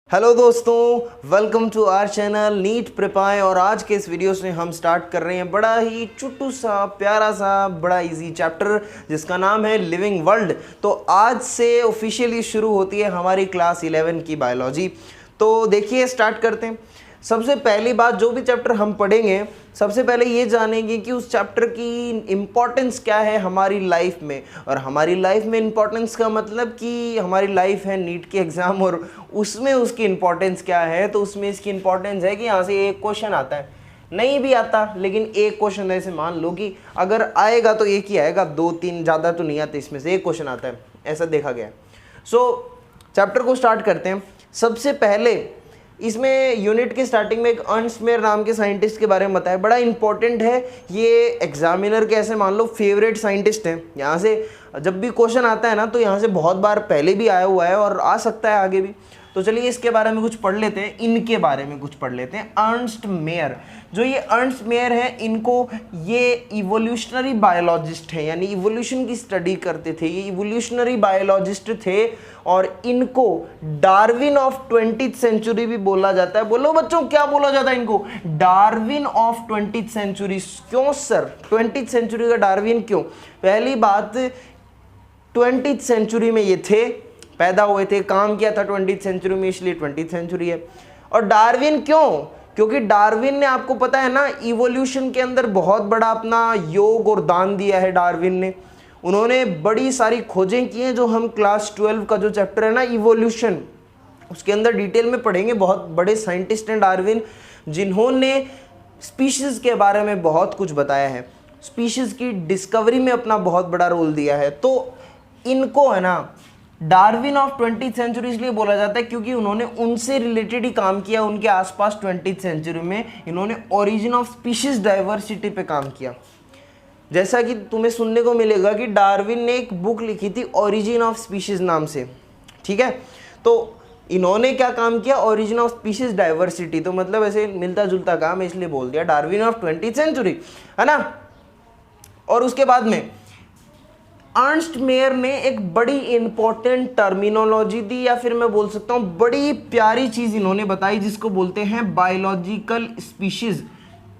Hello दोस्तों, welcome to our channel NEET prep. और आज के इस वीडियो से हम स्टार्ट कर रहे हैं बड़ा ही चुट्टू सा प्यारा सा बड़ा इजी चैप्टर जिसका नाम है लिविंग वर्ल्ड। तो आज से ऑफिशियली शुरू होती है हमारी क्लास 11 की बायोलॉजी। तो देखिए स्टार्ट करते हैं। सबसे पहली बात, जो भी चैप्टर हम पढ़ेंगे सबसे पहले ये जानेंगे कि उस चैप्टर की इम्पोर्टेंस क्या है हमारी लाइफ में। और हमारी लाइफ में इम्पोर्टेंस का मतलब कि हमारी लाइफ है नीट के एग्ज़ाम और उसमें उसकी इम्पोर्टेंस क्या है। तो उसमें इसकी इम्पोर्टेंस है कि यहाँ से एक क्वेश्चन आता है, नहीं भी आता लेकिन एक क्वेश्चन ऐसे मान लो कि अगर आएगा तो एक ही आएगा, दो तीन ज़्यादा तो नहीं आते, इसमें से एक क्वेश्चन आता है, ऐसा देखा गया है। सो चैप्टर को स्टार्ट करते हैं। सबसे पहले इसमें यूनिट के स्टार्टिंग में एक अर्नस्ट मेयर नाम के साइंटिस्ट के बारे में बताया, बड़ा इंपॉर्टेंट है ये। एग्जामिनर के ऐसे मान लो फेवरेट साइंटिस्ट हैं। यहाँ से जब भी क्वेश्चन आता है ना तो यहाँ से बहुत बार पहले भी आया हुआ है और आ सकता है आगे भी। तो चलिए इसके बारे में कुछ पढ़ लेते हैं, इनके बारे में कुछ पढ़ लेते हैं। अर्नस्ट मेयर, जो ये अर्नस्ट मेयर है, इनको ये इवोल्यूशनरी बायोलॉजिस्ट है, यानी इवोल्यूशन की स्टडी करते थे, ये इवोल्यूशनरी बायोलॉजिस्ट थे। और इनको डार्विन ऑफ 20th सेंचुरी भी बोला जाता है। बोलो बच्चों क्या बोला जाता है इनको? Darwin of 20th century. क्यों सर 20th सेंचुरी का डार्विन क्यों? पहली बात, 20th सेंचुरी में ये थे, पैदा हुए थे, काम किया था 20th सेंचुरी में, इसलिए 20th सेंचुरी है। और डार्विन क्यों? क्योंकि डार्विन ने, आपको पता है ना, इवोल्यूशन के अंदर बहुत बड़ा अपना योग और दान दिया है डार्विन ने। उन्होंने बड़ी सारी खोजें की हैं जो हम क्लास 12 का जो चैप्टर है ना इवोल्यूशन, उसके अंदर डिटेल में पढ़ेंगे। बहुत बड़े साइंटिस्ट हैं डार्विन, जिन्होंने स्पीशीज़ के बारे में बहुत कुछ बताया है, स्पीशीज़ की डिस्कवरी में अपना बहुत बड़ा रोल दिया है। तो इनको है ना डार्विन ऑफ 20th सेंचुरी इसलिए बोला जाता है क्योंकि उन्होंने उनसे रिलेटेड ही काम किया। उनके आसपास 20th सेंचुरी में इन्होंने ओरिजिन ऑफ स्पीशीज डाइवर्सिटी पे काम किया। जैसा कि तुम्हें सुनने को मिलेगा कि डार्विन ने एक बुक लिखी थी ओरिजिन ऑफ स्पीशीज नाम से, ठीक है। तो इन्होंने क्या काम किया? Origin of species diversity. तो मतलब ऐसे मिलता जुलता काम है, इसलिए बोल दिया डार्विन ऑफ 20th सेंचुरी, है ना। और उसके बाद में अर्नस्ट मेयर ने एक बड़ी इंपॉर्टेंट टर्मिनोलॉजी दी, या फिर मैं बोल सकता हूँ बड़ी प्यारी चीज़ इन्होंने बताई, जिसको बोलते हैं बायोलॉजिकल स्पीशीज़।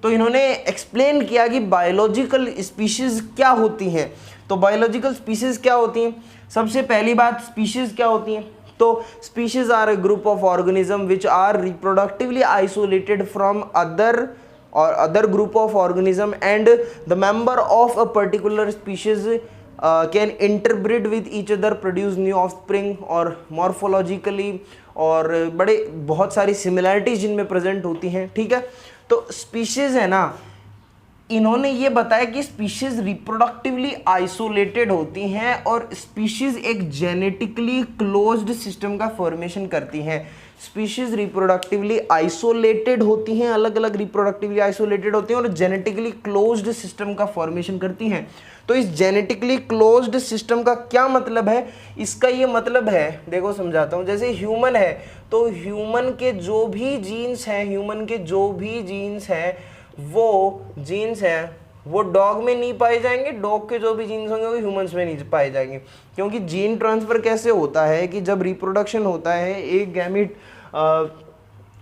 तो इन्होंने एक्सप्लेन किया कि बायोलॉजिकल स्पीशीज़ क्या होती हैं। तो बायोलॉजिकल स्पीशीज़ क्या होती हैं? सबसे पहली बात, स्पीशीज़ क्या होती हैं? तो species are a group of organism which are reproductively isolated from other group of organism and the member of a particular species can interbreed with each other, produce new offspring, और morphologically और बड़े बहुत सारी similarities जिनमें present होती हैं, ठीक है। तो स्पीशीज़ है ना, इन्होंने ये बताया कि स्पीशीज़ रिप्रोडक्टिवली आइसोलेटेड होती हैं और स्पीशीज़ एक जेनेटिकली क्लोज्ड सिस्टम का फॉर्मेशन करती हैं। स्पीशीज़ रिप्रोडक्टिवली आइसोलेटेड होती हैं, अलग अलग रिप्रोडक्टिवली आइसोलेटेड होती हैं और जेनेटिकली क्लोज्ड सिस्टम का फॉर्मेशन करती हैं। तो इस जेनेटिकली क्लोज्ड सिस्टम का क्या मतलब है? इसका ये मतलब है, देखो समझाता हूँ। जैसे ह्यूमन है, तो ह्यूमन के जो भी जीन्स हैं, वो जीन्स हैं वो डॉग में नहीं पाए जाएंगे, डॉग के जो भी जीन्स होंगे वो ह्यूमंस में नहीं पाए जाएंगे। क्योंकि जीन ट्रांसफ़र कैसे होता है कि जब रिप्रोडक्शन होता है, एक गैमीट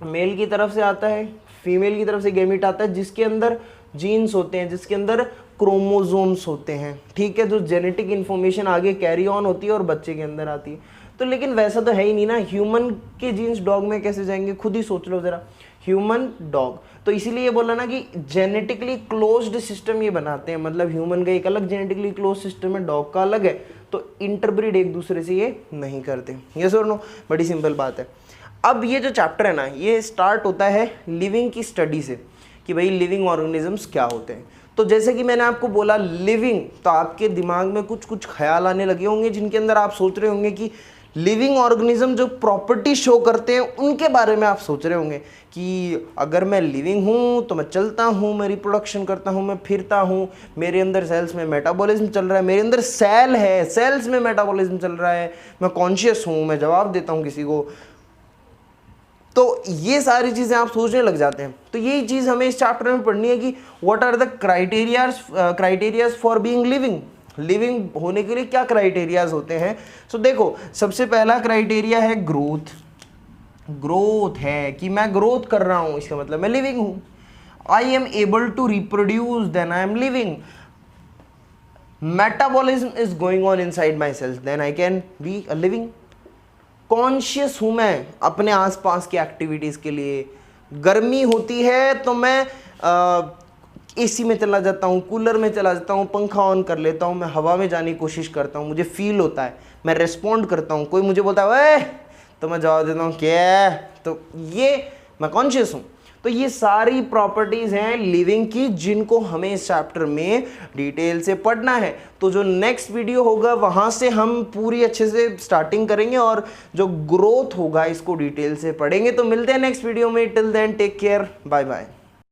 मेल की तरफ से आता है, फीमेल की तरफ से गैमीट आता है जिसके अंदर जीन्स होते हैं, जिसके अंदर क्रोमोसोम्स होते हैं, ठीक है, जो जेनेटिक इन्फॉर्मेशन आगे कैरी ऑन होती है और बच्चे के अंदर आती है। तो लेकिन वैसा तो है ही नहीं ना, ह्यूमन के जीन्स डॉग में कैसे जाएंगे? खुद ही सोच लो ज़रा, ह्यूमन डॉग। तो इसीलिए ये बोला ना कि जेनेटिकली क्लोज्ड सिस्टम ये बनाते हैं, मतलब ह्यूमन का एक अलग जेनेटिकली क्लोज सिस्टम है, डॉग का अलग है। तो इंटरब्रीड एक दूसरे से ये नहीं करते। ये सर नो, बड़ी सिंपल बात है। अब ये जो चैप्टर है ना, ये स्टार्ट होता है लिविंग की स्टडी से, कि भाई लिविंग ऑर्गेनिजम्स क्या होते हैं। तो जैसे कि मैंने आपको बोला लिविंग, तो आपके दिमाग में कुछ कुछ ख्याल आने लगे होंगे जिनके अंदर आप सोच रहे होंगे कि लिविंग ऑर्गेनिज्म जो प्रॉपर्टी शो करते हैं उनके बारे में आप सोच रहे होंगे कि अगर मैं लिविंग हूँ तो मैं चलता हूँ, मैं रिप्रोडक्शन करता हूँ, मैं फिरता हूँ, मेरे अंदर सेल्स में मेटाबॉलिज्म चल रहा है, मेरे अंदर सेल है, सेल्स में मेटाबॉलिज्म चल रहा है, मैं कॉन्शियस हूँ, मैं जवाब देता हूँ किसी को। तो ये सारी चीज़ें आप सोचने लग जाते हैं। तो यही चीज़ हमें इस चैप्टर में पढ़नी है कि what are the criterias for being living. Living होने के लिए क्या क्राइटेरियाज होते हैं? सो देखो, सबसे पहला क्राइटेरिया है ग्रोथ, ग्रोथ है कि मैं ग्रोथ कर रहा हूं, इसका मतलब मैं लिविंग हूं। I am able to reproduce, then I am living. Metabolism is going on inside my cells, then I can be a living. Conscious हूं मैं अपने आसपास की एक्टिविटीज के लिए। गर्मी होती है तो मैं एसी में चला जाता हूँ, कूलर में चला जाता हूँ, पंखा ऑन कर लेता हूँ, मैं हवा में जाने की कोशिश करता हूँ, मुझे फील होता है, मैं रिस्पॉन्ड करता हूँ। कोई मुझे बोलता है वे, तो मैं जवाब देता हूँ क्या, तो ये मैं कॉन्शियस हूँ। तो ये सारी प्रॉपर्टीज हैं लिविंग की, जिनको हमें इस चैप्टर में डिटेल से पढ़ना है। तो जो नेक्स्ट वीडियो होगा वहां से हम पूरी अच्छे से स्टार्टिंग करेंगे और जो ग्रोथ होगा इसको डिटेल से पढ़ेंगे। तो मिलते हैं नेक्स्ट वीडियो में, till then take care, bye bye.